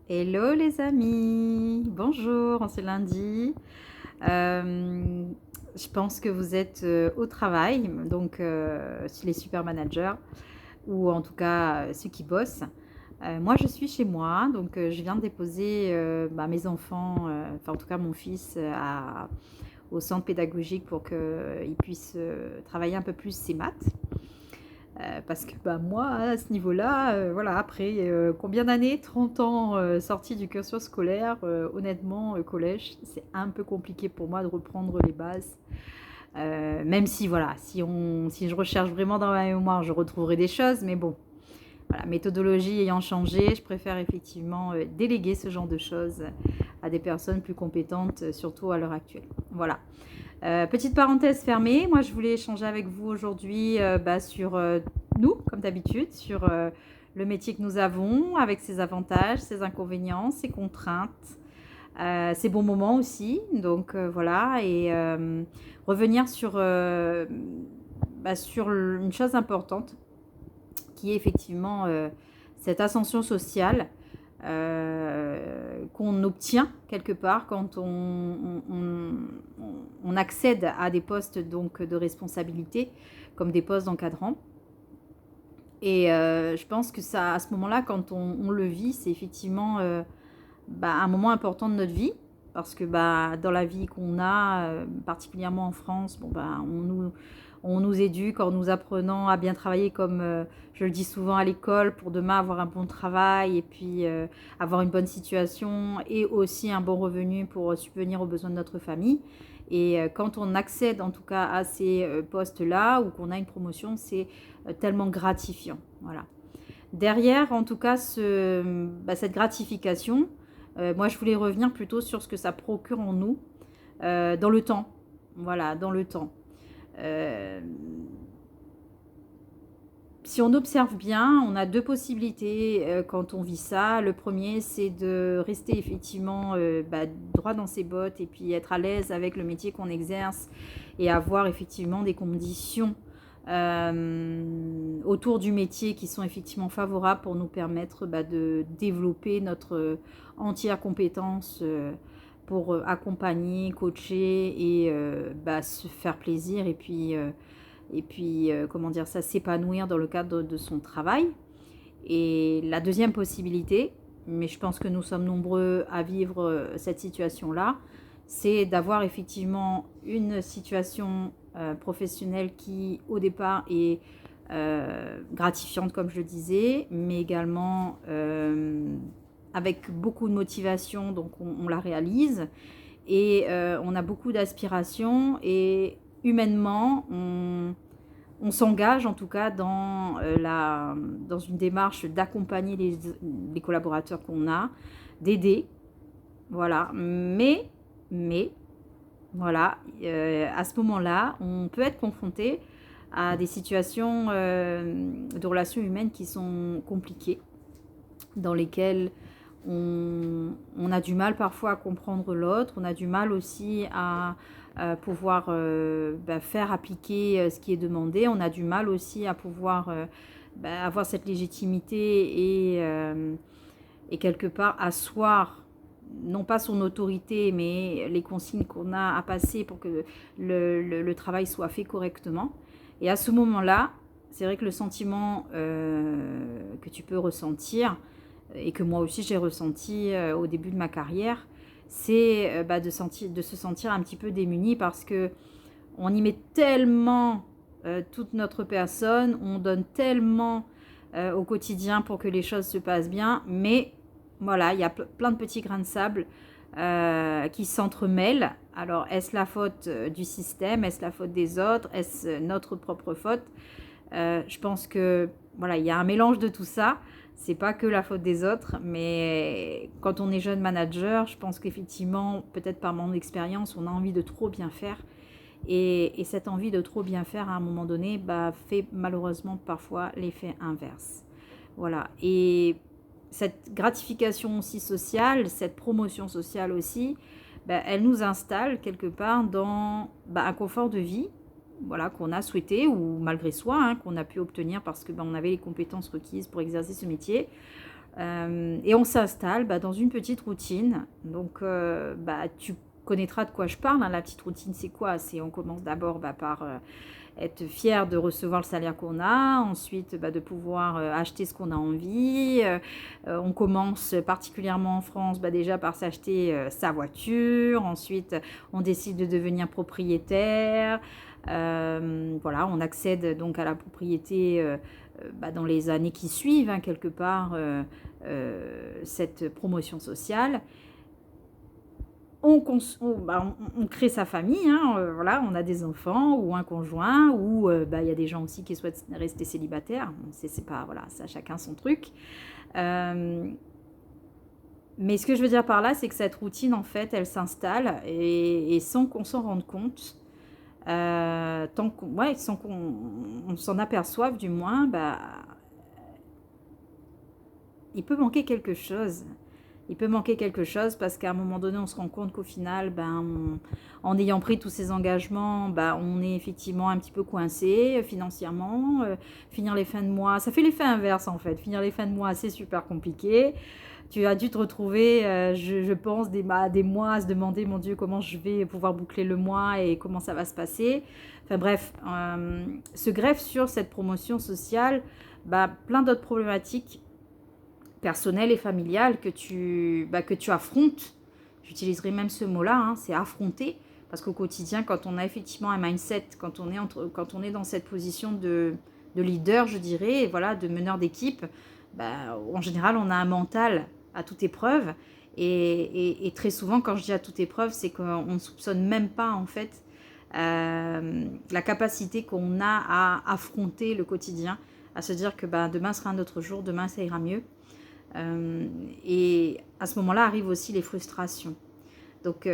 Hello les amis, bonjour, on c'est lundi. Euh, je pense que vous êtes au travail, donc les super managers ou en tout cas ceux qui bossent. Moi je suis chez moi, donc je viens de déposer mes enfants, enfin en tout cas mon fils au centre pédagogique pour qu'il puisse travailler un peu plus ses maths. Parce que moi, à ce niveau-là, voilà, après combien d'années 30 ans sortie du cursus scolaire, honnêtement, collège, c'est un peu compliqué pour moi de reprendre les bases. Même si, voilà, si je recherche vraiment dans ma mémoire, je retrouverai des choses, mais bon, voilà, méthodologie ayant changé, je préfère effectivement déléguer ce genre de choses à des personnes plus compétentes, surtout à l'heure actuelle. Voilà. Petite parenthèse fermée, moi je voulais échanger avec vous aujourd'hui sur nous, comme d'habitude, sur le métier que nous avons, avec ses avantages, ses inconvénients, ses contraintes, ses bons moments aussi. Donc voilà, et revenir sur une chose importante qui est effectivement cette ascension sociale qu'on obtient quelque part quand on accède à des postes donc de responsabilité comme des postes d'encadrant. Et je pense que ça, à ce moment-là, quand on le vit, c'est effectivement un moment important de notre vie. Parce que dans la vie qu'on a, particulièrement en France, on nous éduque en nous apprenant à bien travailler comme je le dis souvent à l'école pour demain avoir un bon travail et puis avoir une bonne situation et aussi un bon revenu pour subvenir aux besoins de notre famille. Et quand on accède en tout cas à ces postes-là ou qu'on a une promotion, c'est tellement gratifiant. Voilà. Derrière, en tout cas, cette gratification, moi, je voulais revenir plutôt sur ce que ça procure en nous dans le temps. Voilà, dans le temps. Euh, Si on observe bien, on a deux possibilités quand on vit ça. Le premier, c'est de rester effectivement droit dans ses bottes et puis être à l'aise avec le métier qu'on exerce et avoir effectivement des conditions autour du métier qui sont effectivement favorables pour nous permettre de développer notre entière compétence pour accompagner, coacher et se faire plaisir et puis comment dire ça, s'épanouir dans le cadre de son travail. Et la deuxième possibilité, mais je pense que nous sommes nombreux à vivre cette situation-là, c'est d'avoir effectivement une situation professionnelle qui, au départ, est gratifiante, comme je le disais, mais également avec beaucoup de motivation, donc on la réalise, et on a beaucoup d'aspiration, et humainement, on s'engage en tout cas dans une démarche d'accompagner les collaborateurs qu'on a, d'aider, voilà. Mais voilà, à ce moment-là, on peut être confronté à des situations de relations humaines qui sont compliquées, dans lesquelles on a du mal parfois à comprendre l'autre, on a du mal aussi à pouvoir faire appliquer ce qui est demandé, on a du mal aussi à pouvoir avoir cette légitimité et quelque part asseoir non pas son autorité, mais les consignes qu'on a à passer pour que le travail soit fait correctement. Et à ce moment-là, c'est vrai que le sentiment que tu peux ressentir, et que moi aussi j'ai ressenti au début de ma carrière, c'est de se sentir un petit peu démuni parce que on y met tellement toute notre personne, on donne tellement au quotidien pour que les choses se passent bien, mais voilà, il y a plein de petits grains de sable qui s'entremêlent. Alors, est-ce la faute du système? Est-ce la faute des autres? Est-ce notre propre faute? Je pense que voilà, il y a un mélange de tout ça. C'est pas que la faute des autres, mais quand on est jeune manager, je pense qu'effectivement, peut-être par mon expérience, on a envie de trop bien faire. Et cette envie de trop bien faire à un moment donné fait malheureusement parfois l'effet inverse. Voilà. Et cette gratification aussi sociale, cette promotion sociale aussi, elle nous installe quelque part dans un confort de vie, voilà, qu'on a souhaité ou malgré soi, qu'on a pu obtenir parce que on avait les compétences requises pour exercer ce métier. Et on s'installe dans une petite routine. Donc, tu connaîtras de quoi je parle. Hein. La petite routine, c'est quoi? On commence d'abord par être fier de recevoir le salaire qu'on a, ensuite de pouvoir acheter ce qu'on a envie. On commence particulièrement en France déjà par s'acheter sa voiture, ensuite on décide de devenir propriétaire. Voilà, on accède donc à la propriété dans les années qui suivent, hein, quelque part, cette promotion sociale. On crée sa famille, hein, voilà, on a des enfants ou un conjoint, ou il y a des gens aussi qui souhaitent rester célibataires. C'est pas, voilà, ça, chacun son truc. Mais ce que je veux dire par là, c'est que cette routine, en fait, elle s'installe et sans qu'on s'en rende compte, sans qu'on s'en aperçoive du moins, il peut manquer quelque chose. Il peut manquer quelque chose parce qu'à un moment donné, on se rend compte qu'au final, en ayant pris tous ces engagements, on est effectivement un petit peu coincé financièrement. Finir les fins de mois, ça fait l'effet inverse en fait. Finir les fins de mois, c'est super compliqué. Tu as dû te retrouver, je pense, des mois à se demander, mon Dieu, comment je vais pouvoir boucler le mois et comment ça va se passer. Enfin bref, se greffe sur cette promotion sociale plein d'autres problématiques personnelles et familiales que tu affrontes. J'utiliserai même ce mot-là, hein, c'est affronter. Parce qu'au quotidien, quand on a effectivement un mindset, quand on est dans cette position de leader, je dirais, et voilà, de meneur d'équipe, en général, on a un mental à toute épreuve. Et très souvent, quand je dis à toute épreuve, c'est qu'on ne soupçonne même pas, en fait, la capacité qu'on a à affronter le quotidien, à se dire que demain sera un autre jour, demain ça ira mieux. Et à ce moment-là arrivent aussi les frustrations. Donc,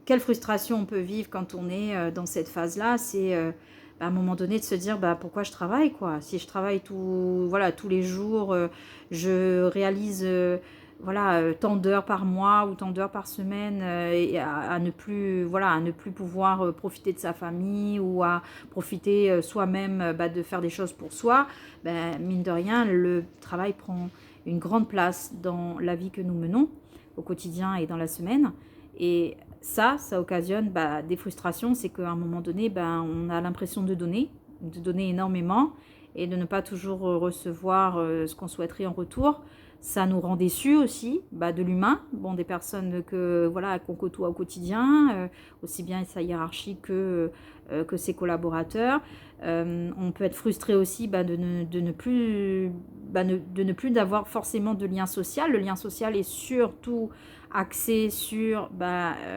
quelle frustration on peut vivre quand on est dans cette phase-là? C'est à un moment donné de se dire pourquoi je travaille, quoi. Si je travaille tous les jours, je réalise tant d'heures par mois ou tant d'heures par semaine et à ne plus pouvoir profiter de sa famille ou à profiter soi-même de faire des choses pour soi, mine de rien, le travail prend une grande place dans la vie que nous menons au quotidien et dans la semaine. Et ça occasionne des frustrations. C'est qu'à un moment donné, on a l'impression de donner énormément et de ne pas toujours recevoir ce qu'on souhaiterait en retour. Ça nous rend déçus aussi de l'humain, des personnes qu'on côtoie au quotidien, aussi bien sa hiérarchie que ses collaborateurs. On peut être frustré aussi de ne plus d'avoir forcément de lien social. Le lien social est surtout axé sur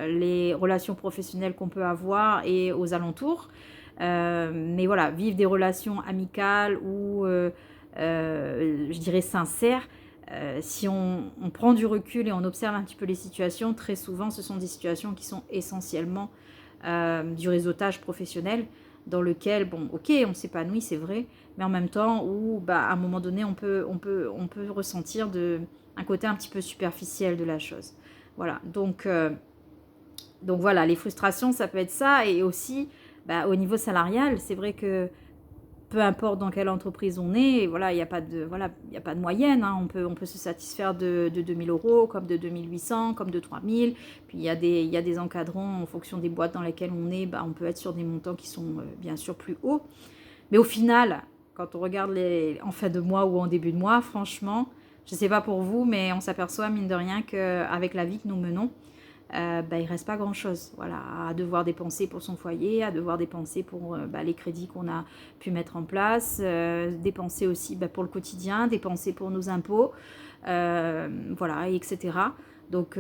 les relations professionnelles qu'on peut avoir et aux alentours. Mais voilà, vivre des relations amicales ou je dirais sincères, si on prend du recul et on observe un petit peu les situations, très souvent ce sont des situations qui sont essentiellement du réseautage professionnel dans lequel, on s'épanouit, c'est vrai, mais en même temps où à un moment donné on peut ressentir un côté un petit peu superficiel de la chose. Voilà, donc voilà, les frustrations, ça peut être ça. Et aussi au niveau salarial, c'est vrai que peu importe dans quelle entreprise on est, il n'y a pas de moyenne, hein. On peut se satisfaire de 2 000 €, comme de 2 800, comme de 3 000. Puis il y a des encadrants en fonction des boîtes dans lesquelles on est, on peut être sur des montants qui sont bien sûr plus hauts. Mais au final, quand on regarde en fin de mois ou en début de mois, franchement, je ne sais pas pour vous, mais on s'aperçoit mine de rien qu'avec la vie que nous menons, il ne reste pas grand-chose, voilà, à devoir dépenser pour son foyer, à devoir dépenser pour les crédits qu'on a pu mettre en place, dépenser aussi pour le quotidien, dépenser pour nos impôts, voilà, etc. Donc,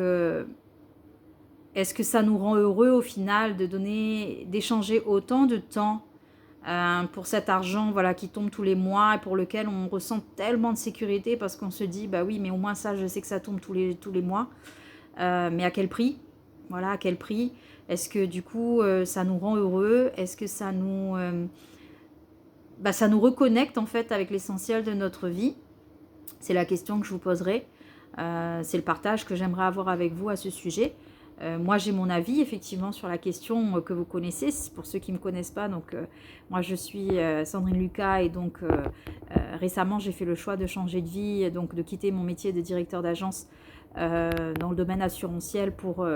est-ce que ça nous rend heureux au final d'échanger autant de temps pour cet argent qui tombe tous les mois et pour lequel on ressent tellement de sécurité parce qu'on se dit oui, mais au moins ça, je sais que ça tombe tous les mois. Mais à quel prix? Voilà, à quel prix? Est-ce que du coup, ça nous rend heureux? Est-ce que ça nous reconnecte en fait avec l'essentiel de notre vie? C'est la question que je vous poserai. C'est le partage que j'aimerais avoir avec vous à ce sujet. Moi, j'ai mon avis effectivement sur la question que vous connaissez. Pour ceux qui ne me connaissent pas, donc moi je suis Sandrine Lucas et donc Récemment, j'ai fait le choix de changer de vie, donc de quitter mon métier de directeur d'agence dans le domaine assurantiel pour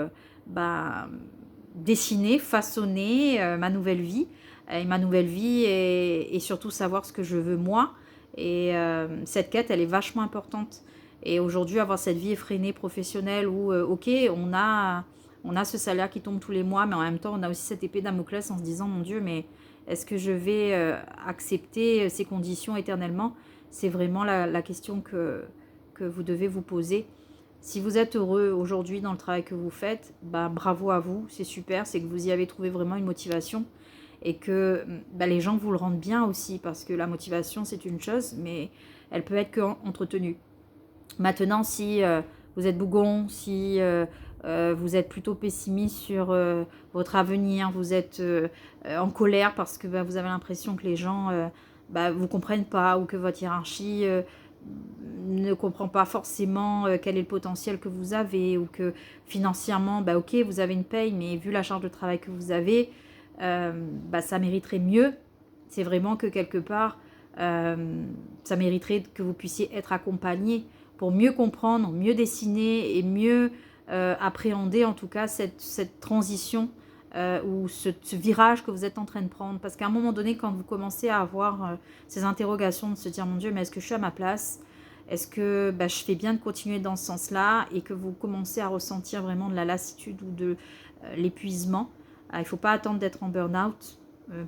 dessiner, façonner ma nouvelle vie. Et ma nouvelle vie et surtout savoir ce que je veux moi. Et cette quête, elle est vachement importante. Et aujourd'hui, avoir cette vie effrénée professionnelle où, ok, on a ce salaire qui tombe tous les mois, mais en même temps, on a aussi cette épée Damoclès en se disant, mon Dieu, mais est-ce que je vais accepter ces conditions éternellement? C'est vraiment la question que vous devez vous poser. Si vous êtes heureux aujourd'hui dans le travail que vous faites, bravo à vous, c'est super, c'est que vous y avez trouvé vraiment une motivation et que les gens vous le rendent bien aussi, parce que la motivation c'est une chose, mais elle peut être qu'entretenue. Maintenant, si vous êtes bougon, si vous êtes plutôt pessimiste sur votre avenir, vous êtes en colère parce que vous avez l'impression que les gens vous comprennent pas, ou que votre hiérarchie ne comprend pas forcément quel est le potentiel que vous avez, ou que financièrement, ok, vous avez une paye, mais vu la charge de travail que vous avez, ça mériterait mieux. C'est vraiment que quelque part, ça mériterait que vous puissiez être accompagné pour mieux comprendre, mieux dessiner et mieux appréhender en tout cas cette transition ou ce virage que vous êtes en train de prendre. Parce qu'à un moment donné, quand vous commencez à avoir ces interrogations de se dire, mon Dieu, mais est-ce que je suis à ma place? Est-ce que je fais bien de continuer dans ce sens-là? Et que vous commencez à ressentir vraiment de la lassitude ou de l'épuisement, il ne faut pas attendre d'être en burn-out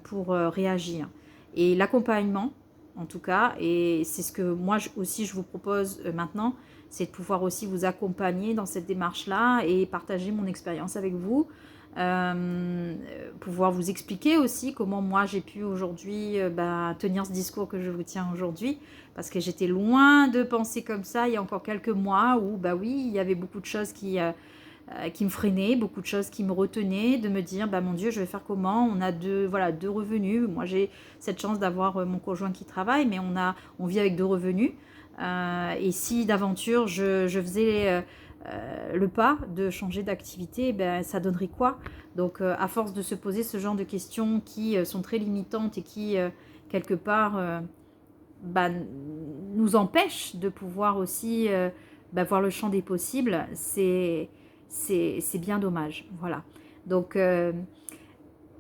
pour réagir. Et l'accompagnement, en tout cas, et c'est ce que moi aussi je vous propose maintenant, c'est de pouvoir aussi vous accompagner dans cette démarche-là et partager mon expérience avec vous, pouvoir vous expliquer aussi comment moi j'ai pu aujourd'hui tenir ce discours que je vous tiens aujourd'hui, parce que j'étais loin de penser comme ça il y a encore quelques mois où oui, il y avait beaucoup de choses qui me freinaient, beaucoup de choses qui me retenaient, de me dire mon Dieu, je vais faire comment? On a deux revenus. Moi j'ai cette chance d'avoir mon conjoint qui travaille, mais on vit avec 2 revenus. Et si d'aventure je faisais le pas de changer d'activité, ça donnerait quoi? Donc à force de se poser ce genre de questions qui sont très limitantes et qui quelque part nous empêchent de pouvoir aussi voir le champ des possibles, c'est bien dommage. Voilà. Donc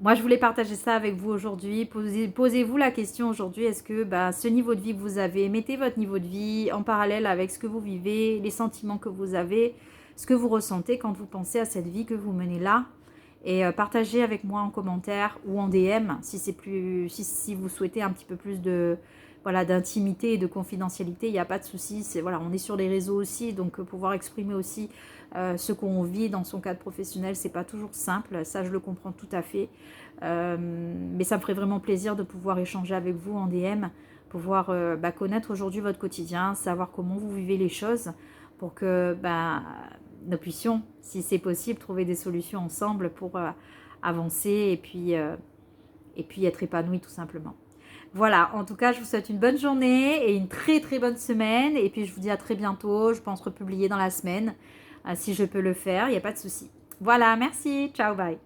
moi, je voulais partager ça avec vous aujourd'hui. Posez-vous la question aujourd'hui, est-ce que ce niveau de vie que vous avez, mettez votre niveau de vie en parallèle avec ce que vous vivez, les sentiments que vous avez, ce que vous ressentez quand vous pensez à cette vie que vous menez là. Et partagez avec moi en commentaire ou en DM si vous souhaitez un petit peu plus d'intimité et de confidentialité, il n'y a pas de souci. On est sur les réseaux aussi, donc pouvoir exprimer aussi ce qu'on vit dans son cadre professionnel, c'est pas toujours simple, ça je le comprends tout à fait, mais ça me ferait vraiment plaisir de pouvoir échanger avec vous en DM, pouvoir connaître aujourd'hui votre quotidien, savoir comment vous vivez les choses, pour que nous puissions, si c'est possible, trouver des solutions ensemble pour avancer et puis être épanouis tout simplement. Voilà, en tout cas, je vous souhaite une bonne journée et une très très bonne semaine. Et puis, je vous dis à très bientôt. Je pense republier dans la semaine. Si je peux le faire, il n'y a pas de souci. Voilà, merci. Ciao, bye.